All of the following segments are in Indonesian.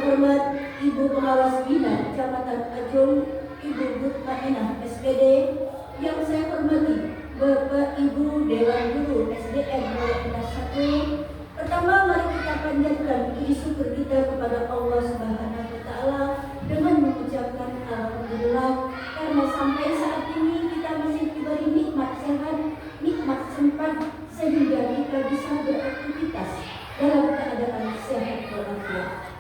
terhormat Ibu Pengawas Bina Kecamatan Ajung, Ibu Mutmainah SPD, yang saya hormati Bapak Ibu Dewan Guru SDN Kelas 1. Pertama, mari kita panjatkan puji syukur kita kepada Allah Subhanahu wa Ta'ala dengan mengucapkan alhamdulillah, karena sampai saat ini kita masih diberi nikmat sehat, nikmat sempat, sehingga kita bisa beraktivitas dalam keadaan sehat walafiat.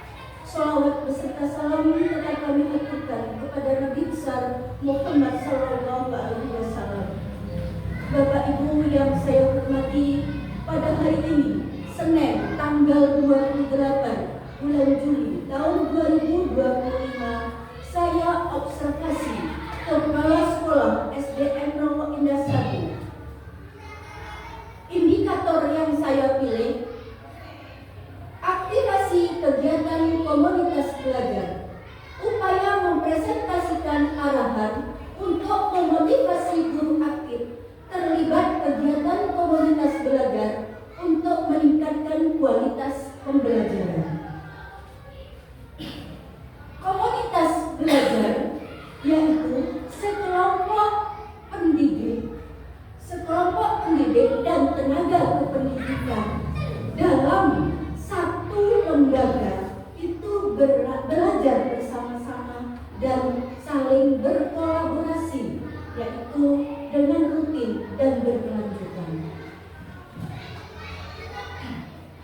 Shalawat beserta salam tetap kami aturkan kepada Nabi besar Muhammad Sallallahu Alaihi Wasallam. Bapak Ibu yang saya hormati, pada hari ini Senin tanggal 28 bulan Juli tahun 2025, saya observasi ke Kepala Sekolah SDN Rowo Indah 1. Indikator yang saya pilih, aktivasi kegiatan komunitas belajar, upaya mempresentasikan arahan untuk memotivasi guru aktif terlibat kegiatan komunitas belajar untuk meningkatkan kualitas pembelajaran. Komunitas belajar yaitu sekelompok pendidik dan tenaga kependidikan dalam satu lembaga itu belajar bersama-sama dan saling berkolaborasi, yaitu dengan rutin dan berkelanjutan.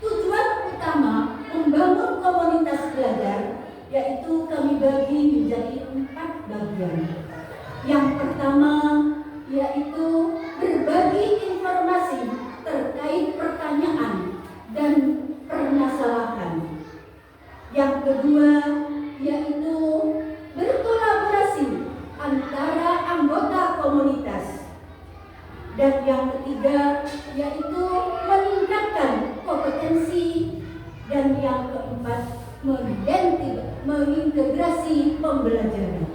Tujuan utama membangun komunitas belajar yaitu kami bagi menjadi 4 bagian. Yang pertama yaitu berbagi informasi terkait pertanyaan dan permasalahan. Yang kedua yaitu berkolaborasi antara anggota komunitas. Dan yang ketiga yaitu meningkatkan kompetensi. Dan yang keempat mengintegrasi pembelajaran.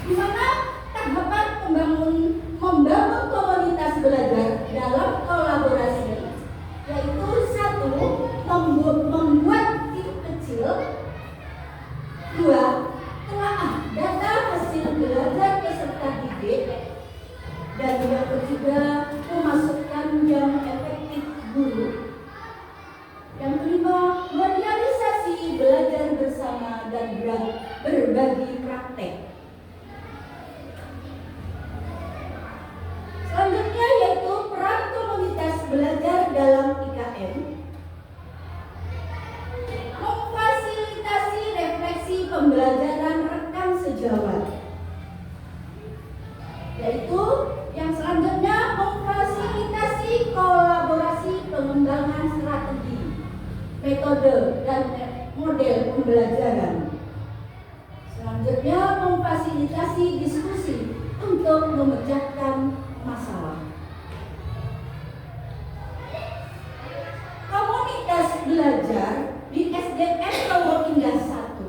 Di mana tahapan membangun komunitas belajar dalam kolaborasi yaitu 1. Membuat tim kecil. 2. Telaah data hasil belajar peserta didik. Dan yang ketiga, memasukkan jam efektif guru. Yang kelima, merealisasi belajar bersama dan berbagi praktek. Selanjutnya yaitu peran komunitas belajar dalam IKM. Memfasilitasi refleksi pembelajaran rekan sejawat. Yaitu yang selanjutnya memfasilitasi kolaborasi pengembangan strategi, metode, dan model pembelajaran. Selanjutnya memfasilitasi diskusi untuk memecahkan masalah. Komunitas belajar di SDN Rowo Indah 1.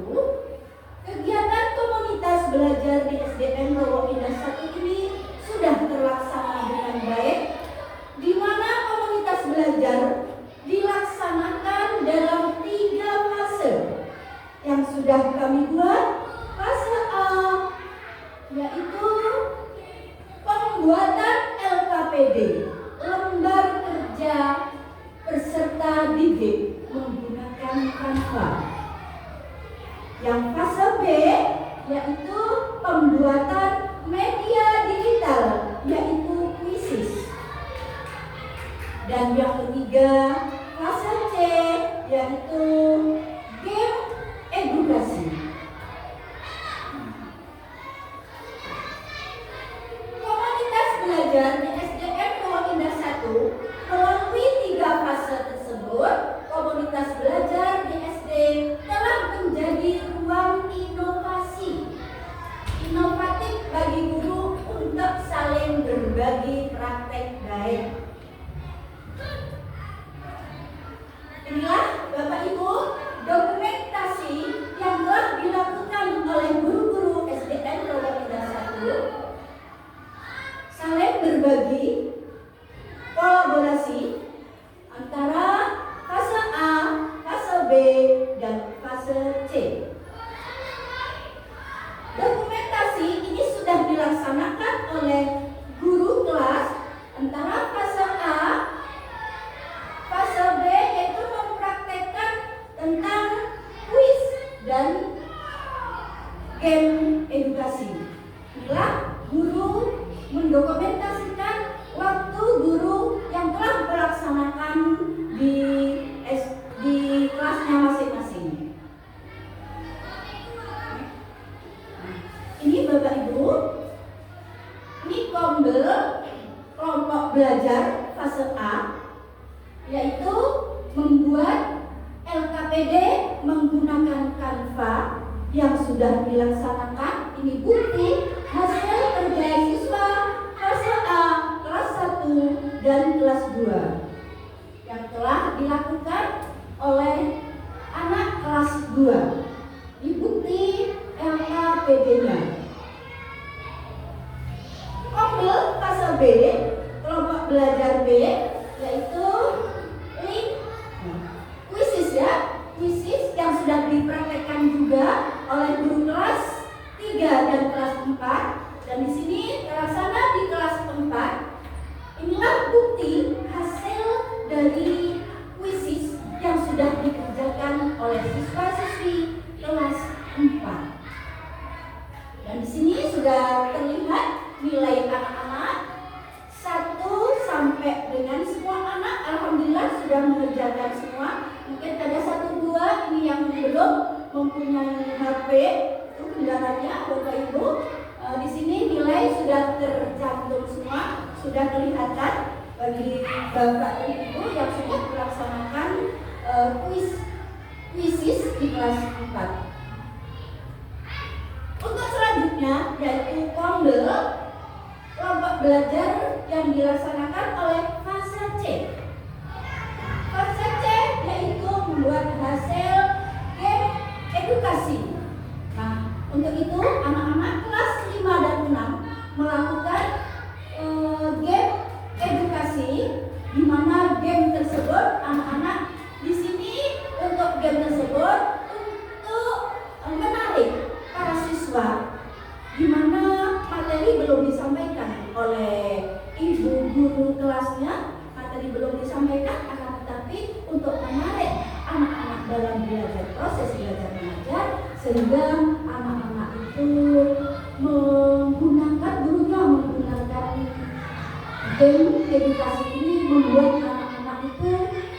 Kegiatan komunitas belajar di SDN Rowo Indah 1 ini sudah terlaksana dengan baik, di mana komunitas belajar dilaksanakan dalam 3 fase yang sudah kami buat. Fase A yaitu pembuatan LKPD, lembar kerja peserta didik menggunakan Canva. Yang fase B yaitu pembuatan media digital, yaitu Quizzes. Dan yang ketiga, fase C yaitu game edukasi. Komunitas belajar di SDN Rowo Indah 1 melalui 3 fase tersebut, komunitas belajar di SD telah menjadi ruang inovatif bagi guru untuk saling berbagi praktek baik. dilaksanakan oleh guru kelas antara fase A, fase B yaitu mempraktekkan tentang kuis dan game edukasi. Inilah guru mendokumentasikan waktu guru yang telah melaksanakan di kelasnya masing-masing. Ini Bapak Ibu, ini kelompok belajar fase A, yaitu membuat LKPD menggunakan Canva yang sudah dilaksanakan. Ini bukti hasil kerja siswa fase A kelas 1 dan kelas 2 yang telah dilakukan oleh anak kelas 2. Ini bukti LKPD-nya. Ombel fase B, kelompok belajar B, yaitu link kuisis ya, kuisis yang sudah dipraktekkan juga oleh guru kelas 3 dan kelas 4, dan di sini terlaksana di kelas 4. Inilah bukti hasil dari kuisis yang sudah dikerjakan oleh siswa-siswi kelas 4. Dan di sini sudah terlihat nilai anak-anak 1 sampai dengan semua anak alhamdulillah sudah mengerjakan semua. Mungkin ada 1, 2 ini yang belum mempunyai HP itu kendalanya Bapak Ibu. Di sini nilai sudah tercantum semua, sudah kelihatan bagi Bapak dan Ibu yang sudah melaksanakan kuisis di kelas 4. Untuk selanjutnya yaitu kelompok belajar yang dilaksanakan oleh fase C. Fase C yaitu membuat hasil game edukasi. Nah, untuk itu anak-anak kelas 5 dan 6 melakukan game edukasi, di mana game tersebut anak-anak di sini untuk game tersebut untuk menarik para siswa, di mana materi belum disampaikan oleh ibu guru kelasnya, materi belum disampaikan, akan tetapi untuk menarik anak-anak dalam belajar, proses belajar mengajar, sehingga anak-anak itu gurunya menggunakan game edukasi ini, membuat anak-anak itu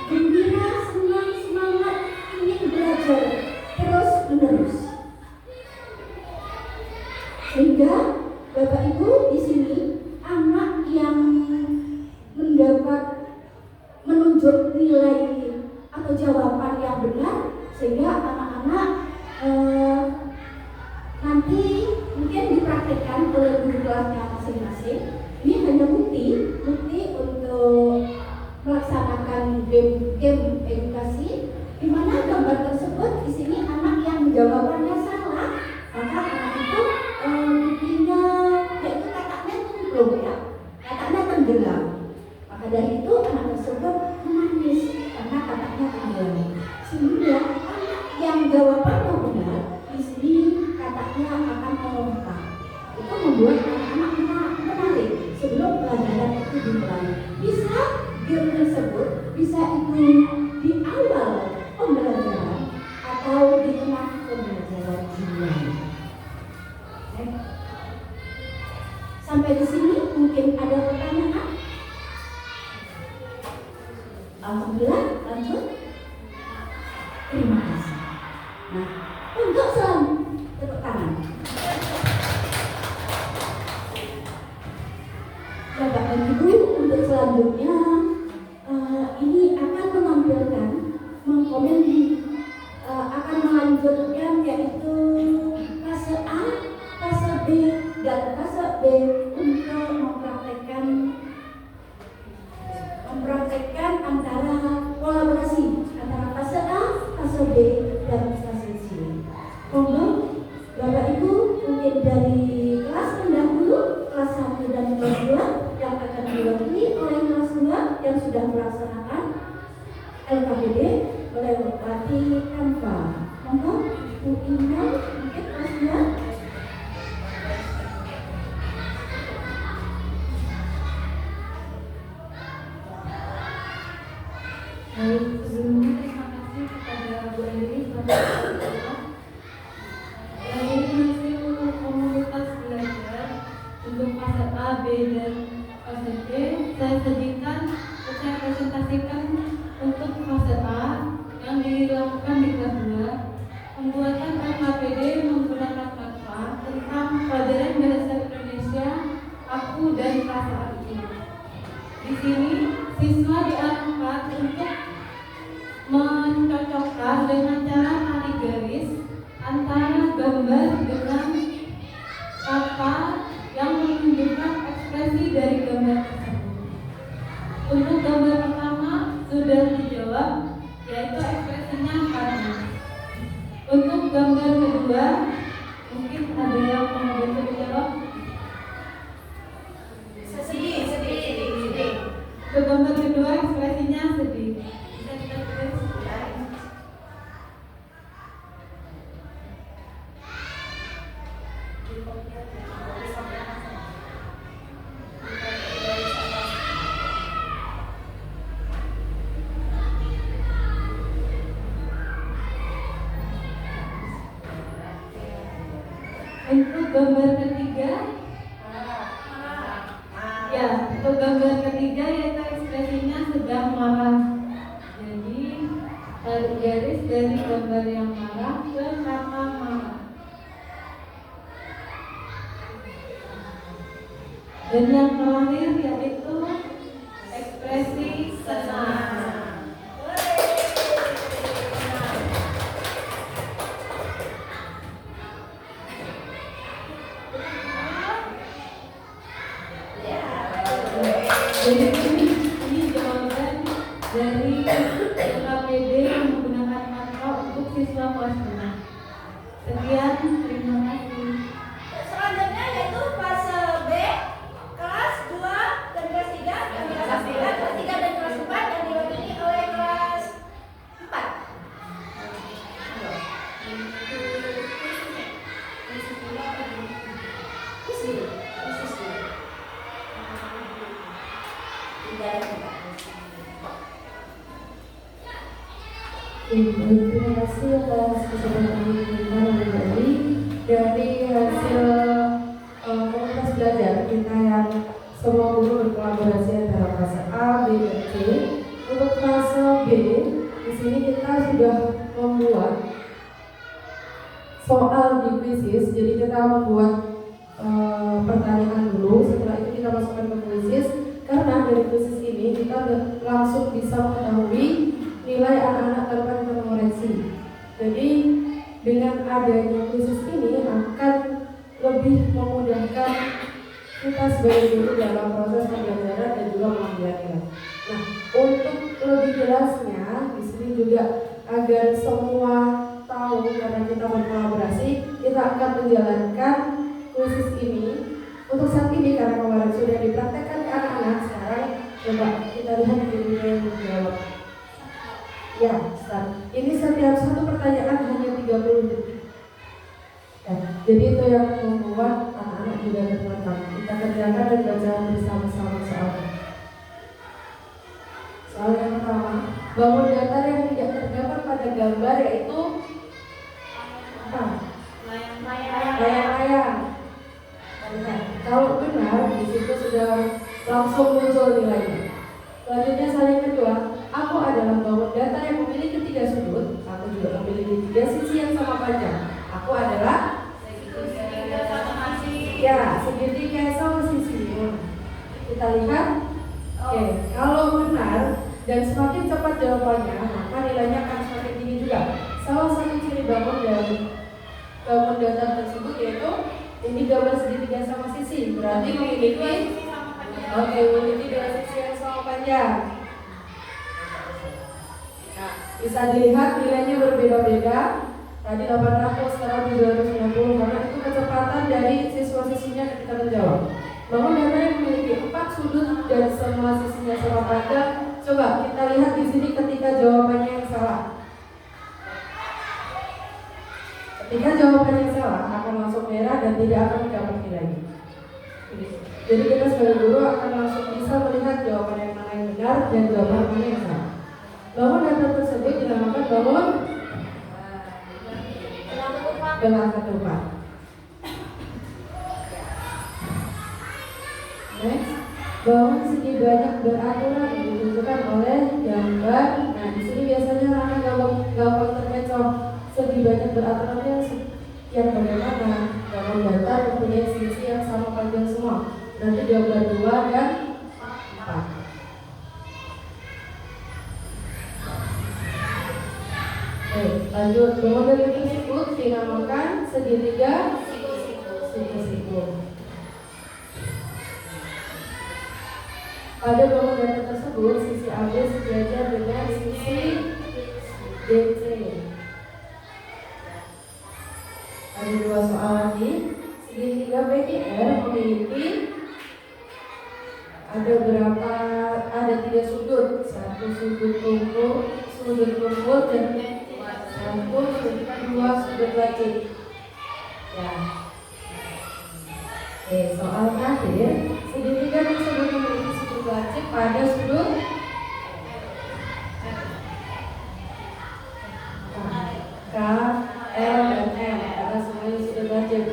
gembira, senang, semangat, ingin belajar terus menerus. Sehingga Bapak Ibu di sini anak yang menunjuk nilai atau jawaban yang benar, sehingga anak-anak nanti mungkin dipraktikkan oleh guru kelasnya masing-masing. Ini hanya bukti untuk melaksanakan game edukasi, di mana gambar tersebut di sini anak yang jawabannya salah, maka anak itu buktinya yaitu kataknya tumplung ya, kataknya tenggelam. Maka dari itu anak tersebut menangis karena kataknya tenggelam. Sehingga anak yang jawabannya benar di sini kataknya akan melompat. Itu membuat anak-anak menarik sebelum pelajaran itu dimulai. Bisa game tersebut bisa itu di awal pembelajaran atau di tengah pembelajaran dimulai. Sampai di sini mungkin ada pertanyaan? Alhamdulillah, lanjut. Terima kasih. Nah, untuk tepuk tangan. Bapak dan Ibu, untuk selanjutnya ini akan menampilkan, akan melanjutkan yaitu fase A, fase B, dan fase B untuk mempraktekkan antara kolaborasi antara fase A, fase B, dan fase C. Monggo Bapak Ibu mungkin dari kelas pendahulu, kelas 1 dan kelas 2 yang akan diwakili oleh kelas 2 yang sudah melaksanakan LKPD melewati Canva. Monggo Bu Indah mungkin kelas 2. pembelajaran bahasa Indonesia aku dan perasaan ini. Di sini siswa diarahkan untuk mencocokkan dengan cara tarik garis antara gambar dengan kata yang menunjukkan ekspresi dari gambar tersebut. Untuk gambar pertama sudah dijawab, yaitu ekspresinya panas. Untuk gambar kedua, mungkin ada yang mau menjawab. Sedih. Untuk gambar kedua ekspresinya sedih. Bisa kita tulis? Untuk gambar ketiga, ya, untuk gambar ketiga yaitu ekspresinya sedang marah. Jadi tarik garis dari gambar yang marah ke kata marah. Dan yang terakhir yaitu ekspresi senang. Jadi ini jawaban dari KPD yang menggunakan kata untuk siswa kelas 6. Sekian, terima kasih. Selanjutnya yaitu fase B, kelas 2 dan kelas 3, kelas 3 dan kelas 4 yang diwakili oleh kelas 4. Terima kasih atas kesempatan yang diberi. Dari hasil komunitas belajar kita yang semua guru berkolaborasi antara fase A, B, dan C. Untuk fase B, di sini kita sudah membuat soal di kuisis. Jadi kita membuat pertanyaan dulu, setelah itu kita masukkan ke kuisis. Karena dari kuisis ini kita langsung bisa mengetahui nilai anak-anak tanpa kita mengoreksi. Jadi dengan adanya kuisis ini akan lebih memudahkan kita sebagai guru dalam proses pembelajaran dan juga pengambilan nilai. Nah, untuk lebih jelasnya di sini juga agar semua tahu karena kita berkolaborasi, kita akan menjalankan kuisis ini. Untuk saat ini karena kemarin sudah dipraktekkan ke anak-anak, sekarang coba kita lihat videonya yang menjawab. Ya, start. Ini setiap satu pertanyaan hanya 30 detik. Ya, jadi itu yang membuat anak-anak juga tertantang. Kita kerjakan dan baca bersama-sama soalnya. Soal yang pertama, bangun datar yang tidak tergambar pada gambar yaitu apa? Layang-layang. Kalau benar, di situ sudah langsung muncul nilainya. Selanjutnya soal yang kedua, aku adalah bangun datar yang memiliki 3 sudut. Aku juga memiliki 3 sisi yang sama panjang. Aku adalah segitiga sama sisi. Ya, segitiga sama sisi. Kita lihat. Oke, kalau benar dan semakin cepat jawabannya, maka nilainya akan semakin tinggi juga. Salah satu ciri bangun datar tersebut yaitu ini gambar segitiga sama sisi. Berarti memiliki memiliki 2 sisi yang sama panjang. Nah, bisa dilihat nilainya berbeda-beda. Tadi 800, sekarang 290 karena itu kecepatan dari siswa-siswinya ketika menjawab. Bangun datar yang memiliki 4 sudut dan semua sisinya sama panjang. Coba kita lihat di sini ketika jawabannya yang salah. Ketika jawabannya salah akan langsung merah dan tidak akan mendapat nilai. Jadi kita sebagai guru akan langsung bisa melihat jawaban yang mana yang benar dan jawaban mana yang salah. Bangun datar tersebut dinamakan bangun gelang ketupat. Next, bangun segi banyak beraturan ditunjukkan oleh gambar. Nah, di sini biasanya anak gampang terkecoh. Segi banyak beraturannya yang bagaimana? Gambar Kalau datar mempunyai sisi yang sama panjang semua, berarti dia belah 2 dan 4. Lanjut, bangunan dari tersebut dinamakan segitiga siku-siku. Pada bangunan tersebut, sisi AB sejajar dengan sisi DC. Ada 2 soal lagi. Segitiga BGR memiliki ada 3 sudut. 1 sudut kumpul dan 2 sudut lagi. Ya. Soal terakhir, segitiga tersebut memiliki sudut lacip pada sudut K, L, dan M. Karena semuanya sudut lacip.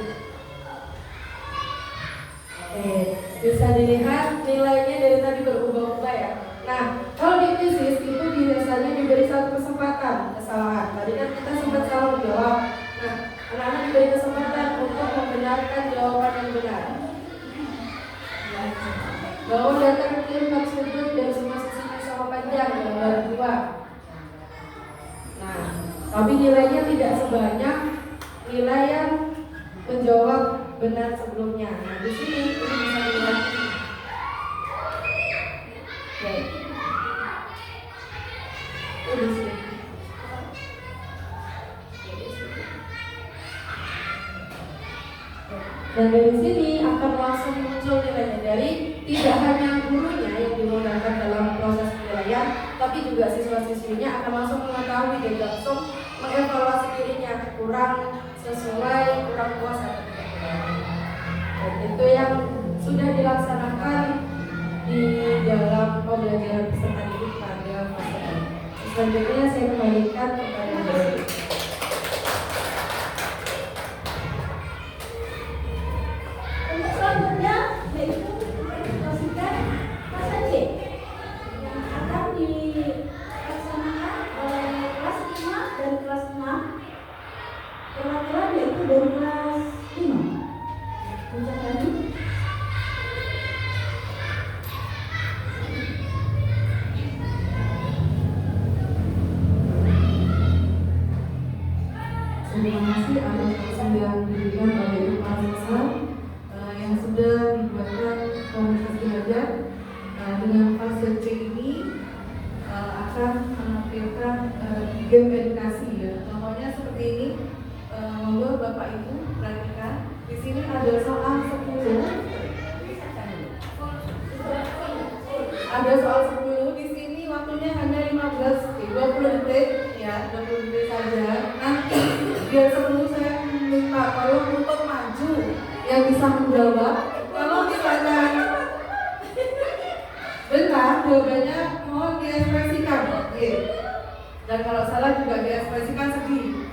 Bisa dilihat nilainya dari tadi berubah-ubah ya. Nah, kalau di fisis itu biasanya diberi 1 kesempatan kesalahan. Tadi kan kita sempat salah menjawab. Nah, anak-anak diberi kesempatan untuk membenarkan jawaban yang benar. Bahwa datar kecil 4 sudut dan semua sisinya sama panjang, gambar 2. Nah, tapi nilainya tidak sebanyak nilai yang menjawab benar sebelumnya. Nah, di sini ini bisa dilihat. Oke. Di sini. Dan dari sini akan langsung muncul nilainya dari tidak hanya gurunya yang dimudahkan dalam proses penilaian, tapi juga siswa-siswinya akan langsung mengetahui dan langsung mengevaluasi dirinya kurang sesuai, kurang puas atau tidak. Dan itu yang sudah dilaksanakan di dalam pembelajaran peserta didik pada fase ini. Selanjutnya saya kembalikan kepada Dewi. Untuk selanjutnya yaitu presentasikan fase C yang akan dilaksanakan oleh kelas 5 dan kelas 6. Perwakilan yaitu dari kelas 5. Puncak lagi. Terima kasih atas proses yang diberikan oleh Ibu Marisa yang sudah dibuatkan komunitas belajar. Dengan fase C ini akan menampilkan game edukasi ya. Contohnya seperti ini. Monggo Bapak Ibu perhatikan. Di sini ada soal 10. Ada soal 10. Di sini waktunya hanya 20 detik ya, 20 detik saja. Nanti biar sebelum saya minta tolong untuk maju yang bisa menjawab. Kalau misalnya benar jawabannya mohon diekspresikan. Dan kalau salah juga diekspresikan sedih.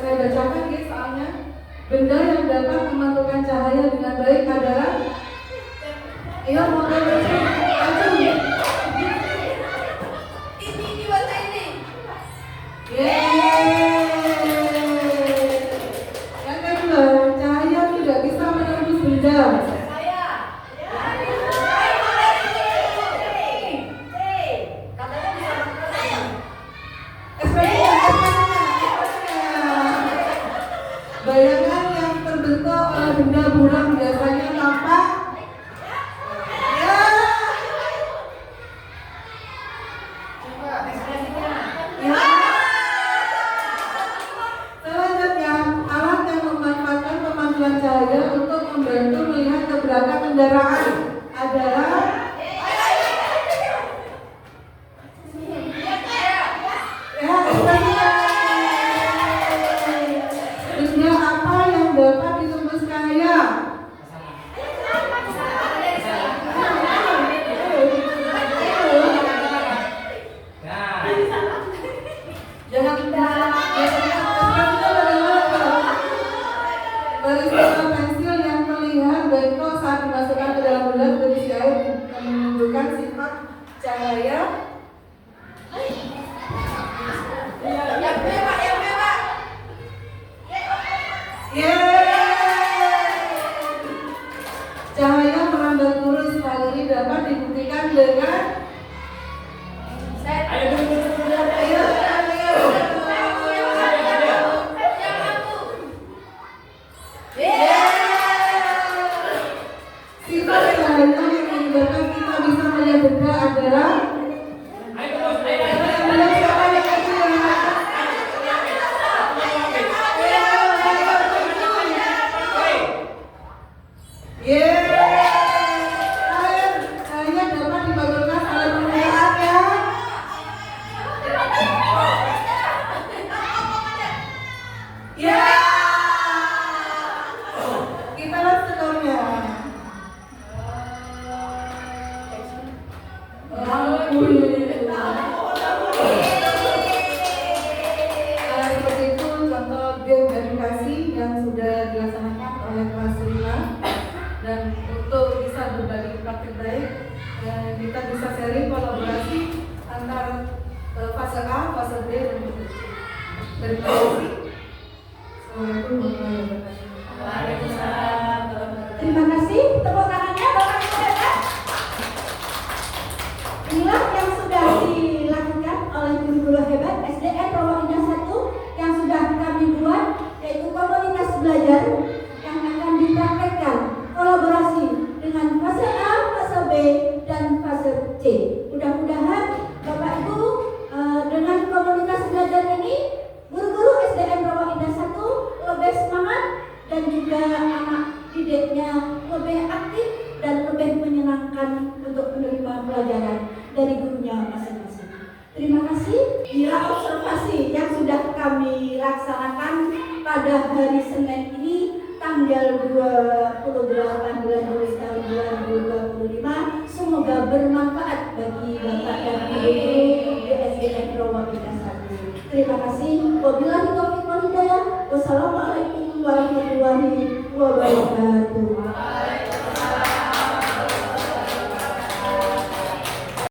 Saya bacakan ya soalnya. Benda yang dapat memantulkan cahaya dengan baik adalah mohon maju. Ini baca ini. Yang kedua, cahaya tidak bisa menembus benda. Bayangan yang terbentuk oleh benda buram biasanya tampak selanjutnya, alat yang memanfaatkan pemantulan cahaya untuk membantu melihat keberadaan kendaraan adalah benda apa yang dapat ditembus cahaya? Barisan pensil yang terlihat bengkok saat dimasukkan ke dalam gelas berisi air menunjukkan sifat cahaya. Cahaya merambat lurus kali ini dapat dibuktikan dengan sifat cahaya yang menyebabkan kita bisa melihat benda adalah cahaya dapat dibangunkan oleh penggunaan ya. Kita lihat skornya. Seperti itu contoh game edukasi yang sudah dilaksanakan oleh kelas 5. Dan untuk bisa berbagi praktik baik, kita bisa sharing kolaborasi antar fase A, fase B, dan fase C. Terima kasih. Assalamualaikum warahmatullahi wabarakatuh. Waalaikumsalam. Terima kasih. Tepuk tangannya Bapak Ibu hebat. Inilah yang sudah dilakukan oleh guru-guru hebat SDN Rawa Indah 1 yang sudah kami buat, yaitu komunitas belajar yang akan dipraktekkan kolaborasi dengan fase A, fase B, dan fase C. Mudah-mudahan Bapak Ibu dengan komunitas belajar ini, guru-guru SDN Rawa Indah 1 lebih semangat dan juga anak didiknya lebih aktif dan lebih menyenangkan untuk menerima pelajaran dari gurunya masing-masing. Terima kasih. Inilah observasi yang sudah kami laksanakan pada hari Senin ini, tanggal 28 bulan Juli tahun 2025. Semoga bermanfaat bagi Bapak dan Ibu di SDN Rawa Indah 1. Terima kasih. Wabillahi taufiq wal hidayah. Wassalamualaikum warahmatullahi wabarakatuh.